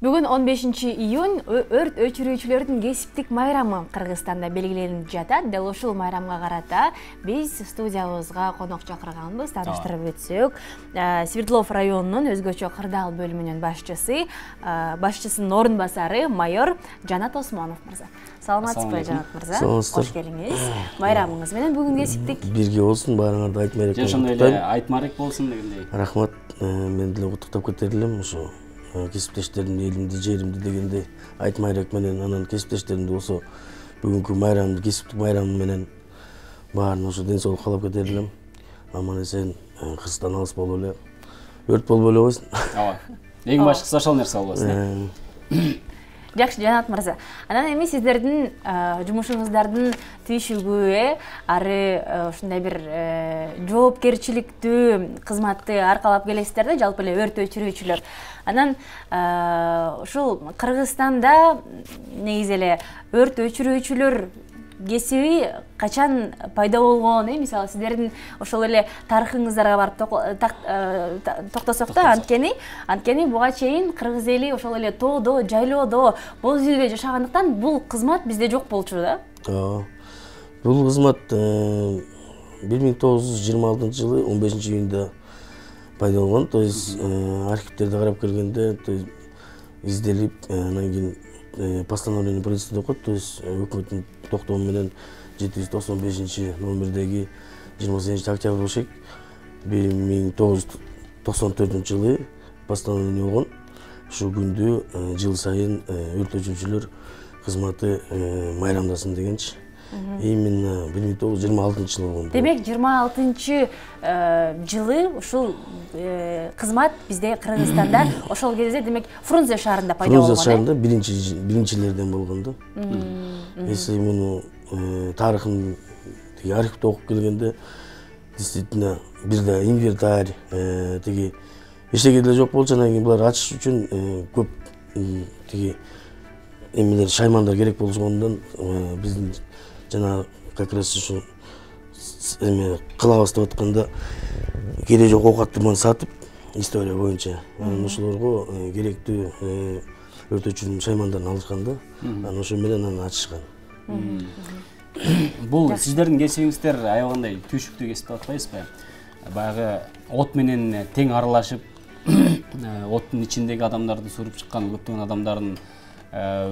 Бүгін 15 июнь өрт өчүрүүчүлөрдүн кесиптик майрамы Кыргызстанда белгиленип жатат. Дел ушул майрамга карата биз студиябызга конок чакырганбыз. Тааныштырып өтсөк, Свердлов районунун өзгөчө кырдаал бөлүмүнүн башчысынын орун басары майор Жанат Осмонов мырза. Саламатсызбы, Жанат мырза? Кош келиңиз. Майрамыңыз менен бүгүн кесиптик. Бирге болсун, баарыңарды айтмайрек. Ошондой эле айтмарек болсун дегендей. Рахмат, мен деле куттуктап кетер элем ушу кесиптештерим, элимди, жеримди дегенде айтмайрек менен анан кесиптештеримди болсо бүгүнкү майрамды, кесиптик майрам менен баарын ошо ден соолук каалап кетер элем. Аман эсен кырсыктан алыс болуп эле, өрт болбой эле койсун. Ооба. Эң башкысы ошол нерсе болбосун. Жакшы, Жанат мырза. Анан эми сиздердин жумушуңуздардын тийишүүгө ары ушундай бир жоопкерчиликтүү кызматты аркалап келесиздер да, жалпы эле өрт өчүрүүчүлөр. Анан ушул Кыргызстанда негизи эле өрт өчүрүүчүлөр кесиби качан пайда болгон, мисалы сиздердин ошол эле тарыхыңыздарга барып токтосок да, анткени буга чейин кыргыз эли ошол эле тоодо, жайлоодо, боз үйдө жашагандыктан бул кызмат бизде жок болчу да. Бул кызмат 1926 жылы 15 июнда пайда болгон. То есть архивтерди карап келгенде, то есть изделип, анан кийин постановление правительства окуп, то есть өкмөттүн токтому менен 795 номердеги 28 октябрь бешек 1994 жылы постановление болгон. Ушул күндү жыл сайын өрт өчүрүүчүлөр кызматы майрамдасын дегенчи. Именно 1926 жылы болгон. Демек 26 жылы ушул кызмат бизде Кыргызстанда ошол кезде демек Фрунзе шаарында пайда болгон. Фрунзе шаарында биринчилерден болгон да. Если муну тарыхын архивде окуп келгенде, действительно бирде инвентарь тиги эчтеке деле жок болчу, анан кийин булар ачыш үчүн көп тиги эмелер, шаймандар керек болгондон биздин жана как раз ушу эме кылабыз деп атканда кереги жок оокаттарды сатып, история боюнча ошолорго керектүү өрт өчүрүүчү шаймандарын алышкан да. Анан ошо менен аны ачышкан. Бул сиздердин кесибиңиздер аябагандай түйшүктүү кесип деп атпайсызбы? Баягы от менен тең аралашып, оттун ичиндеги адамдарды сурып чыккан көптөгөн адамдардын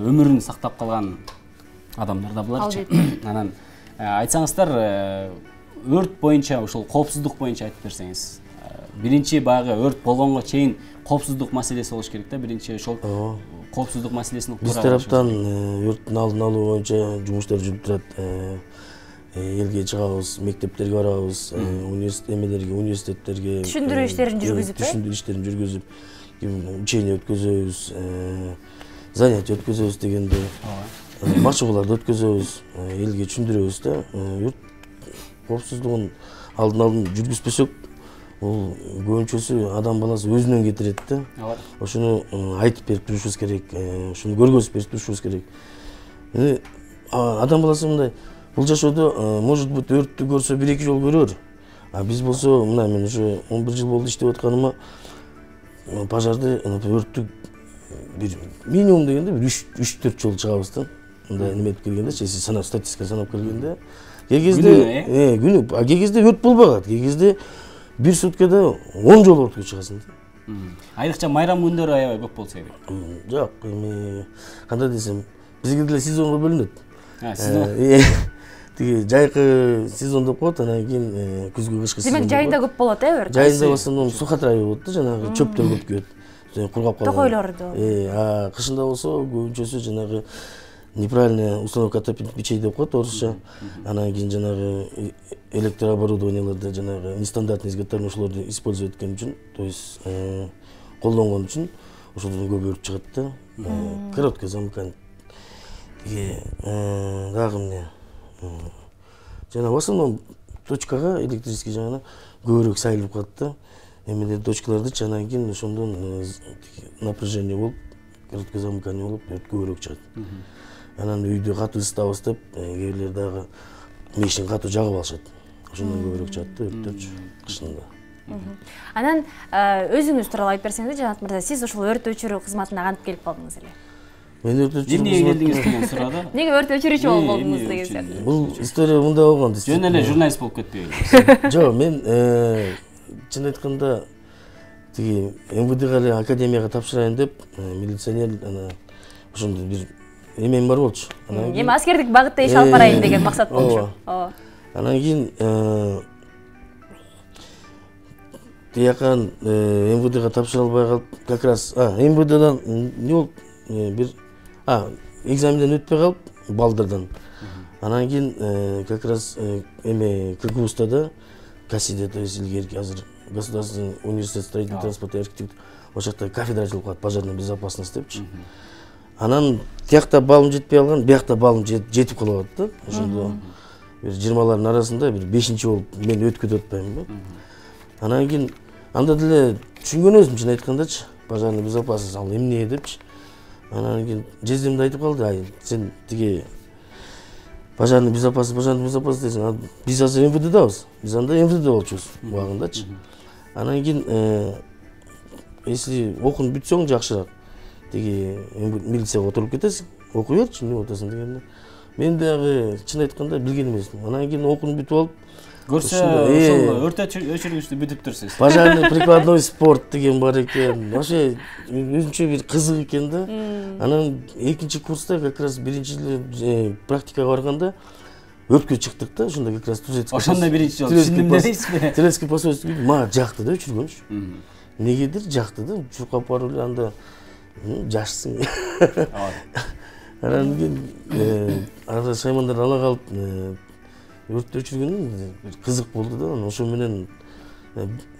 өмүрүн сактап калган адамдар да буларчы. Анан айтсаңыздар, өрт боюнча, ушул коопсуздук боюнча айтып берсеңиз. Биринчи баягы өрт болгонго чейин коопсуздук маселеси болуш керек да, биринчи ошол коопсуздук маселесин биз тараптан өрттүн алдын алуу боюнча жумуштар жүрүп турат. Элге чыгабыз, мектептерге барабыз, университеттерге түшүндүрүү иштерин жүргүзүп, учение өткөзөбүз, занятия өткөзөбүз дегенде, машыгууларды өткөзөбүз, элге түшүндүрөбүз да. Өрт коопсуздугун алдын алып жүргүзбөсөк, бул көбүнчөсү адам баласы өзүнөн кетирет да. Ошону айтып берип турушубуз керек, ошону көргөзүп берип турушубуз керек. Адам баласы мындай, бул жашоодо может быть өрттү көрсө 1-2 жолу көрөр. А биз болсо, мына мен уже 11 жыл болду иштеп атканыма, пожарды, өрттү бир минимум дегенде 3-4 жолу чыгабыз да. Мындай неметип келгенде, статистика санап келгенде, кээ кезде күнү, кээ кезде өрт болбогат, кээ кезде бир суткада 10 жолу өрткө чыгасың да. Айрыкча майрам күндөрү аябай көп болсо керек. Жок, кандай десем, бизге деле сезонго бөлүнөт. Тиги жайкы сезон деп коет, анан кийин күзгү кышкы сезон. Демек жайында көп болот, өрт? Жайында в основном сухотрай болот да, жанагы чөптөр көп күйөт. Кургап калган. Токойлорду. Кышында болсо көбүнчөсү жанагы неправильная установка отопительных печей деп коет орусча. Анан кийин жанагы электрооборудованияларды, жанагы нестандартный изготовление ошолорду использовать эткен үчүн, то есть колдонгон үчүн ошолордон көп өрт чыгат да. Короткое замыкание. Дагы эмне? Жана в основном точкага электрический жагына көбүрөөк сайылып калат да. Эмелер точкаларды анан кийин ошондон напряжение болуп, короткое замыкание болуп, өрт көбүрөөк чыгат. Анан үйдү катуу ысытабыз деп, кээ бирлер дагы мешин катуу жагып алышат. Ошондон көбүрөөк чыгат да өрттөрчү кышында. Анан өзүңүз тууралуу айтып берсеңиз, Жанат мырза, сиз ушул өрт өчүрүү кызматына кантип келип калдыңыз эле? Мен өрт өчүрүү Эмнеге келдиңиз деген суроо. Неге өрт өчүрүүчү болуп калдыңыз деген сыяктуу. Бул история мындай болгон. Жөн эле журналист болуп кетпейби? Жок, мен чын айтканда тиги МВДга эле академияга тапшырайын деп милиционер ошондой бир эмем бар болчу. Эми аскердик багытта иш алып барайын деген максат болчу. Ооба. Анан кийин тиякан МВДга тапшыра албай калып, как раз МВДдан не болуп бир экзаменден өтпөй калып балдардан. Анан кийин как раз эме КГУстада КАСИде, то есть илгерки азыр Государственный университет строительной транспорта и архитектуры ошол жакта кафедра ачылып калат, пожарная безопасность депчи. Анан тиякта балым жетпей калган, биякта балым жетип калып атты. Ошондо бир 20-лардын арасында бир 5-чи болуп мен өткөтүп атпаймынбы. Анан кийин анда деле түшүнгөн өзүм чын айткандачы, пожарная безопасность ал эмне депчи. Анан кийин жездем да айтып калды, сен тиги пожарная безопасность десең, биз азыр МВДдабыз. Биз анда МВДде болчубуз убагындачы. Анан кийин если окууну бүтсөң жакшыраак, тиги милицияга отуруп кетесиң, окуй берчи, эмне отасың дегенде. Мен дагы чын айтканда билген эмесмин. Анан кийин окууну бүтүп алып, көрсө ошол өрт өчүргүчтү бүтүп турсуз. Пожарный прикладной спорт деген бар экен. Вообще өзүнчө бир кызык экен да. Анан 2-чи курста как раз 1-чи эле практикага барганда өрткө чыктык да, ошондо как раз Турецкий. Ошондо 1-чи жолу түшүндүм дейсизби? Турецкий посольство мага жакты да өчүргөнчү. Негедир жакты да, чуркап барып эле анда жашсың. Анан кийин анда шаймандарды ала калып өрт өчүргөн кызык болду да. Ошо менен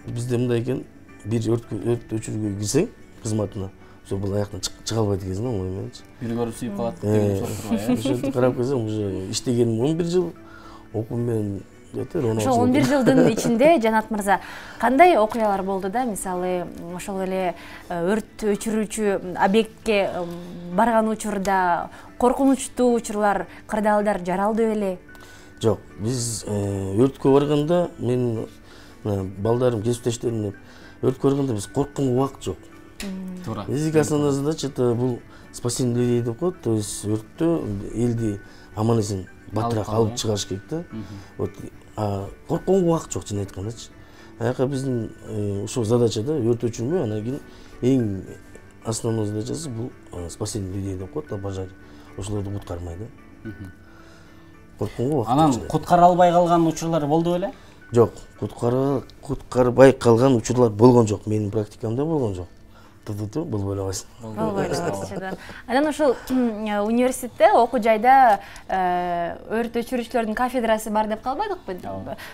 бизде мындай экен, бир өрт өчүрүүгө кирсең кызматына, ошо бул аяктан чыга албайт экенсиң, оңой мененчи. Бир көрүп сүйүп калат деген суроо. Ошентип карап келсем, уже иштегеним 11 жыл, окуу менен жетер 16 жыл. Ошол 11 жылдын ичинде Жанат мырза кандай окуялар болду да, мисалы ошол эле өрт өчүрүүчү объектке барган учурда коркунучтуу учурлар, кырдаалдар жаралды беле? Жок, биз өрткө барганда мен балдарым, кесиптештерим өрткө барганда биз коркконго убакыт жок. Туура. Биздин основная задача бул спасение людей деп коет, то есть өрттө элди аман эсен батыраак алып чыгыш керек да. Вот коркконго убакыт жок, чын айткандачы. Аяка биздин ушул задачада өрт өчүрмөө, анан кийин эң основной задачасы бул спасение людей деп коет, пожар. Ошолорду куткармай да. Коркконго убакыт. Анан куткара албай калган учурлар болду беле? Жок, куткарбай калган учурлар болгон жок. Менин практикамда болгон жок. Болбой элебайсың. Болбой элебайсың. Анан ошол университетте, окуу жайда өрт өчүрүүчүлөрдүн кафедрасы бар деп калбадыкпы?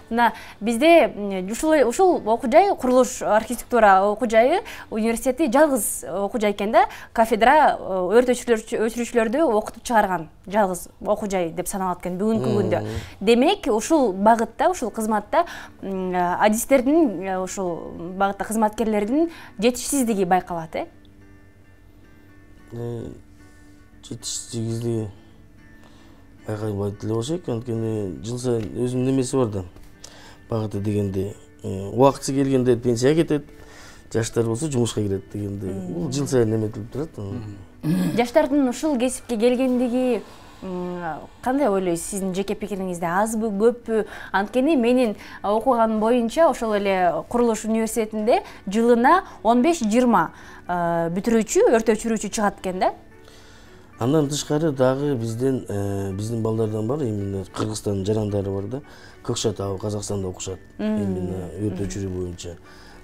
Мына бизде ушул окуу жай, курулуш архитектура окуу жайы университети жалгыз окуу жай экен да, кафедра өрт өчүрүүчүлөрдү окутуп чыгарган жалгыз окуу жай деп саналат экен бүгүнкү күндө. Демек, ушул багытта, ушул кызматта адистердин, ушул багытта кызматкерлердин жетишсиздиги байкалат. Жетишсиздиги байкалбайт эле болчу экен, анткени жыл сайын өзүнүн немеси бар да. Багыты дегенде убакытсы келгенде пенсияга кетет, жаштар болсо жумушка кирет дегенде. Бул жыл сайын эметилип турат. Жаштардын ушул кесипке келгендиги кандай ойлойсуз? Сиздин жеке пикириңизде азбы, көппү? Анткени менин окуганым боюнча ошол эле курулуш университетинде жылына 15-20 бүтүрүүчү, өрт өчүрүүчү чыгат экен да. Андан тышкары дагы биздин балдардан бар, именно Кыргызстандын жарандары бар да. Көкшетау, Казакстанда окушат. Именно өрт өчүрүү боюнча.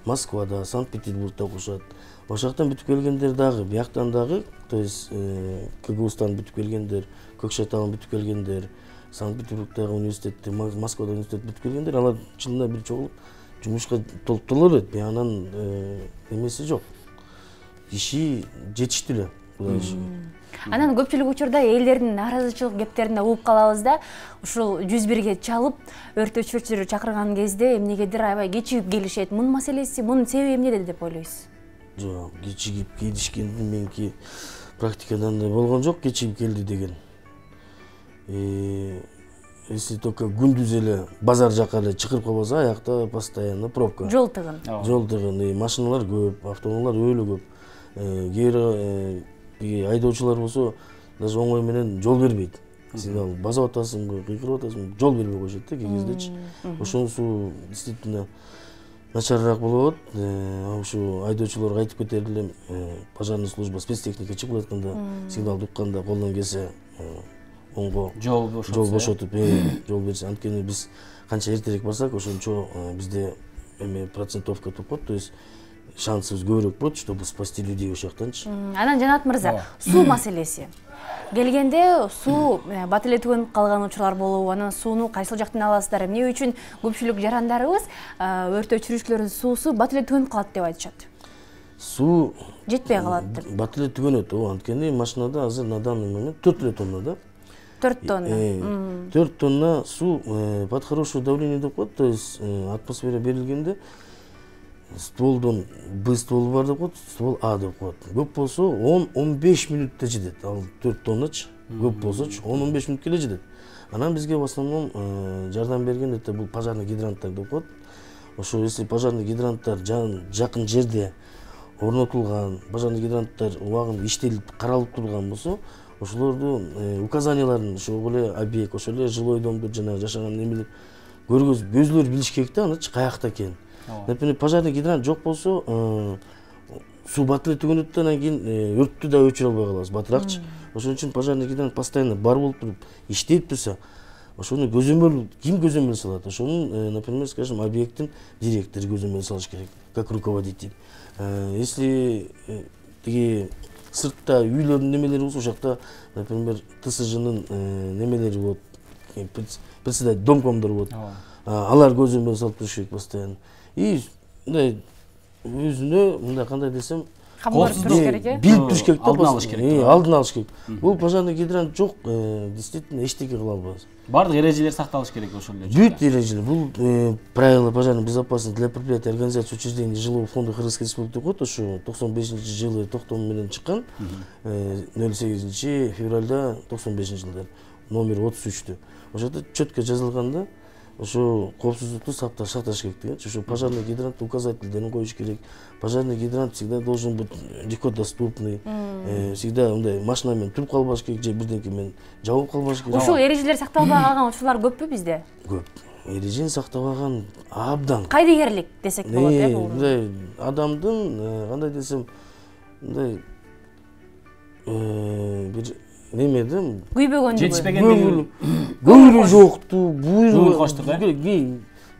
Москвада, Санкт-Петербургда окушат. Ошол жактан бүтүп келгендер дагы, бияктан дагы, то есть КГУстан бүтүп келгендер, Көкшетаудан бүтүп келгендер, Санкт-Петербургдагы университетте, Москвада университет бүтүп келгендер, алар жылына бир чогулуп жумушка толуп берет. Анан эмеси жок. Иши жетиштүү эле, Кудай иши. Анан көпчүлүк учурда элдердин нааразычылык кептерине угуп калабыз да, ушул 101-ге чалып, өрт өчүрүүчүлөрдү чакырган кезде эмнегедир аябай кечигип келишет. Мунун маселеси, мунун себеби эмнеде деп ойлойсуз? Жок, кечигип келишкендин менки практикадан да болгон жок, кечигип келди деген. если только күндүз эле базар жака эле чыгып калбаса, аякта постоянно пробка. Жол тыгын. Жол тыгын, машиналар көп, автоунаалар өлө көп. Кээ айдоочулар болсо, даже оңой менен жол бербейт. Сигнал басып атасың, кыйкырып атасың, жол бербей коюшат да кээ кездечи. Ошонусу действительно начарыраак болот. Ушу айдоочуларга айтып кетер элем, пожарный служба спецтехника чыгып атканда, сигнал укканда колдон келсе оңго жол бошотуп жол берсе. Анткени биз канча эртерээк барсак, ошончо бизде процентовка тупат, то есть шансыбыз көбүрөөк болот, чтобы спасти людей ошол жактанчы. Анан Жанат мырза, суу маселеси. Келгенде суу бат эле түгөнүп калган учурлар болуп, анан сууну кайсыл жактан аласыздар? Эмне үчүн көпчүлүк жарандарыбыз өрт өчүрүүчүлөрдүн суусу бат эле түгөнүп калат деп айтышат? Суу жетпей калат деп. Бат эле түгөнөт, анткени машинада азыр на данный момент 4 тонна да. 4 тонна. 4 тонна суу под хорошее давление деп коет, то есть атмосфера берилгенде стволдон Б ствол бар деп коет, ствол А деп коет. Көп болсо 10-15 минутта жетет. Ал 4 тонначы көп болсочу 10-15 минутка эле жетет. Анан бизге в основном жардам берген это бул пожарный гидранттар деп коет. Ошо если пожарный гидранттар жакын жерде орнотулган, пожарный гидранттар убагында иштелип каралып турган болсо, ошолорду указанияларын ошол эле объект, ошол эле жилой домдор жана жашаган немелер көргөзүп өзүлөрү билиш керек да, анычы каякта экенин. Например, пожарный гидрант жок болсо, суу бат эле түгөнөт да, анан кийин өрттү да өчүрө албай калабыз, батыракчы. Ошон үчүн пожарный гидрант постоянно бар болуп туруп, иштеп турса, ошону көзөмөл, ким көзөмөл салат? Ошонун, например, скажем, объекттин директору көзөмөл салыш керек, как руководитель. Если тиги сыртта үйлөрдүн немелери болсо, ошакта, например, ТСЖнын немелери болот, председатель домкомдор болот. Алар көзөмөл салып туруш керек постоянно. И мындай өзүнө мындай кандай десем, билип туруш керек да, алдын алыш керек. Алдын алыш керек. Бул пожарный гидрант жок, действительно эчтеке кыла албайбыз. Бардык эрежелер сакталыш керек ошол эле. Бүт эрежелер. Бул правила пожарной безопасности для предприятий, организаций, учреждений жилого фонда Кыргызской Республики деп коет. Ошо 95-жылы токтом менен чыккан, 08 февралда 95-жылдар, номер 33-тө. Ошол четко жазылган да, ошо коопсуздукту сакташ керек деген. Ошо пожарный гидрант указательдерин коюш керек. Пожарный гидрант всегда должен быть легко доступный. Всегда мындай машина менен туруп калбаш керек, же бирдеке менен жабып калбаш керек. Ушул эрежелер сакталбай калган учурлар көппү бизде? Көп. Эрежени сактабаган абдан. Кайдыгерлик десек болот, бул. Мындай адамдын кандай десем, мындай бир немеде күйбөгөндүгү, жетишпегендиги, көңүлү жокту, буйругу коштук,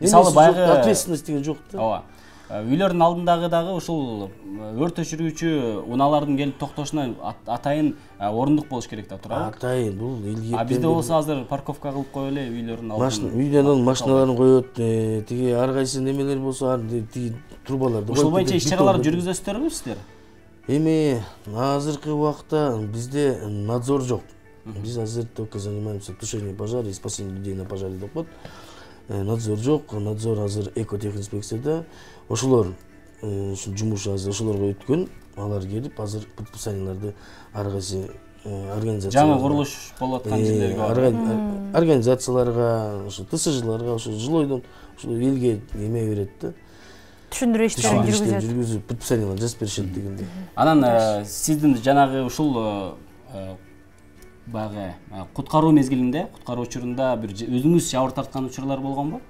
мисалы баягы ответственность деген жок да. Ооба. Үйлөрдүн алдындагы дагы ушул өрт өчүрүүчү унаалардын келип токтошуна атайын орундук болуш керек да, туурабы? Атайын, бул элге. Бизде болсо азыр парковка кылып коюп эле үйлөрдүн алдына. Үйдөн машиналарын коет, тиги ар кайсы немелер болсо, тиги трубаларды. Ушул боюнча иш-чараларды жүргүзөсүздөрбү сиздер? Эми азыркы убакта бизде надзор жок. Биз азыр только занимаемся тушением пожара и спасением людей на пожаре деп коет. Надзор жок, надзор азыр экотехинспекцияда. Ошолор жумуш азыр ошолорго өткөн, алар келип азыр предписанияларды ар кайсы организацияларга, жаңы курулуш болуп аткан жерлерге, организацияларга, ошо ТСЖларга, ошо жилойдон ошол элге эме берет да. Түшүндүрүү иштерин жүргүзүп, предписаниялар жазып беришет дегенде. Анан сиздин жанагы ушул баягы куткаруу мезгилинде, куткаруу учурунда бир өзүңүз жабыр тарткан учурлар болгонбу?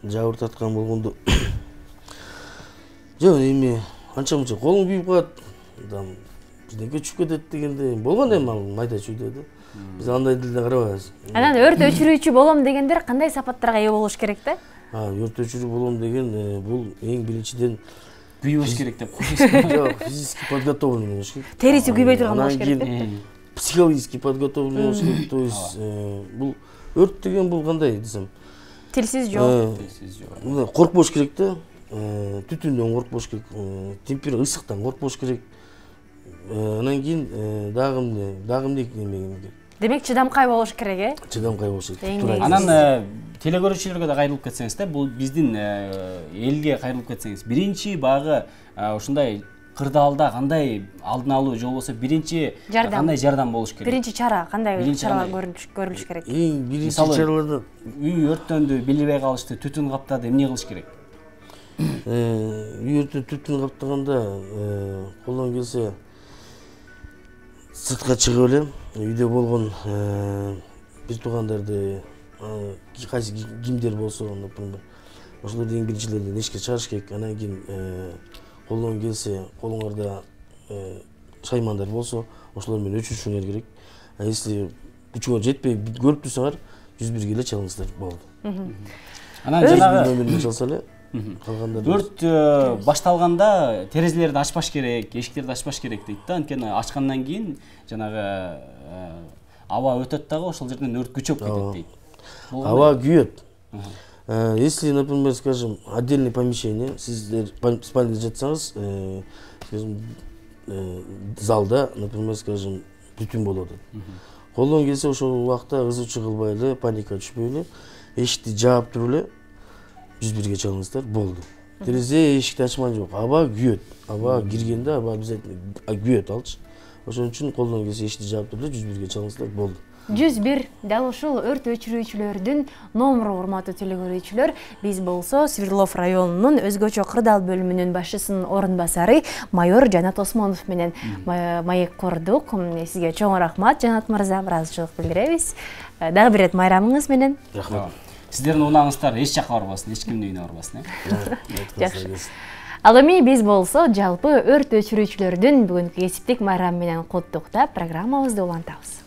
Жабыр тарткан болгондо жок, эми анча-мынча колуң күйүп калат, бирдеке чүп кетет дегенде болгон эми ал майда чүйдө да. Биз андай делде карабайбыз. Анан өрт өчүрүүчү болом дегендер кандай сапаттарга ээ болуш керек да? Өрт өчүрүү болом деген бул эң биринчиден күйбөш керек деп коюшсуз. Жок, физически подготовленный болуш керек. Териси күйбөй турган болуш керек да. Психологически подготовленный болуш керек. То есть бул өрт деген бул кандай десем, тилсиз жол. Мындай коркпош керек да. Түтүндөн коркпош керек, температура ысыктан коркпош керек. Анан кийин дагы эмне керек. Демек чыдамкай болуш керек, Чыдамкай болуш керек. Анан телекөрүүчүлөргө да кайрылып кетсеңиз да, бул биздин элге кайрылып кетсеңиз, биринчи баягы ушундай кырдаалда кандай алдын алуу же болбосо биринчи кандай жардам болуш керек? Биринчи чара кандай чаралар көрүлүш керек? Эң биринчи чаралардан үй өрттөндү, билбей калышты, түтүн каптады, эмне кылыш керек? Үй өртүп түтүн каптаганда колдон келсе сыртка чыгып эле үйдө болгон бир туугандарды кайсы кимдер болсо, например, ошолорду эң биринчилерден эшикке чыгарыш керек. Анан кийин колдон келсе, колуңарда шаймандар болсо, ошолор менен өчүрүшүңөр керек. Если күчүңөр жетпей көрүп турсаңар, 101-ге эле чалыңыздар, болду. Анан жанагы номерин чалса эле калгандар. Өрт башталганда терезелерди ачпаш керек, эшиктерди ачпаш керек дейт да. Анткени ачкандан кийин жанагы аба өтөт дагы, ошол жерден өрт күчөп кетет дейт. Аба күйөт. Если, например, скажем, отдельное помещение, сиздер спальняда жатсаңыз, залда, например, скажем, түтүн болуп атат. Колдон келсе ошол убакта кызуучу кылбай эле, паника түшпөй эле, эшикти жаап туруп эле 101-ге чалыңыздар, болду. Терезе эшикти ачман жок. Аба күйөт. Аба киргенде аба обязательно күйөт алчы. Ошон үчүн колдон келсе эшикти жаап туруп эле 101-ге чалыңыздар, болду. 101 дал ушул өрт өчүрүүчүлөрдүн номуру, урматтуу телекөрүүчүлөр. Биз болсо Свердлов районунун өзгөчө кырдаал бөлүмүнүн башчысынын орун басары майор Жанат Осмонов менен маек курдук. Сизге чоң рахмат, Жанат мырза, ыраазычылык билдиребиз. Дагы бир ирет майрамыңыз менен. Рахмат. Сиздердин унааңыздар эч жакка барбасын, эч кимдин үйүнө барбасын. Жакшы. Ал эми биз болсо жалпы өрт өчүрүүчүлөрдүн бүгүнкү кесиптик майрамы менен куттуктап программабызды улантабыз.